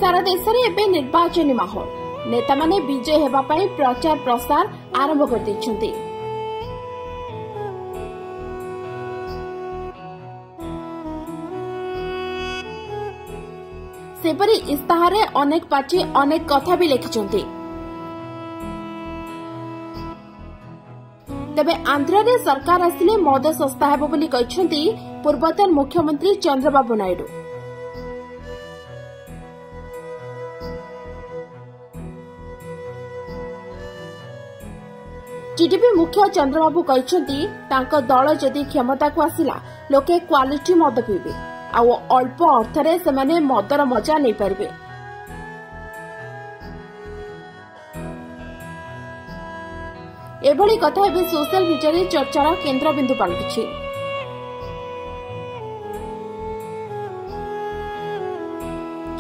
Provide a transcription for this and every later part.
सारा देश में एवं निर्वाचन माहौल नेता माने विजय हेबा पई प्रचार प्रसार आरंभ कर दैछन्ति। सेपरी इस्ताहारे अनेक पार्टी अनेक कथा भी लिखिछन्ति। तेबे आंध्र रे सरकार आसिले मद सस्ता हेबो बोली कहिछन्ति पूर्वतन मुख्यमंत्री चंद्रबाबू नायडू। टीडीपी मुख्य चंद्रबाबू कहिछन्ति तांको दल जदि क्षमता को आसिला लोके क्वालिटी मद पीबे आ अल्प अर्थरे सेमाने मदर मजा नहीं पारबे। एभली कथा एबे सोशल मीडिया चर्चार केन्द्रबिंदु पालटिछि।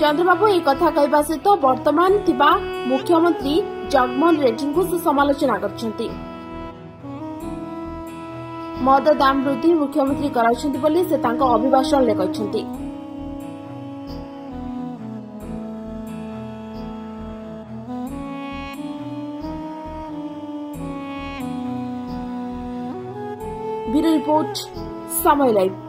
चंद्रबाबू एक कथा कहवा सहित वर्तमान थिबा मुख्यमंत्री जगनमोहन रेड्डी को से समालोचना करछन्ति। मद दाम वृद्धि मुख्यमंत्री कराइछन्ति बोली से तांको अभिभाषण ले कहछन्ति। ब्यूरो रिपोर्ट समय लाइव।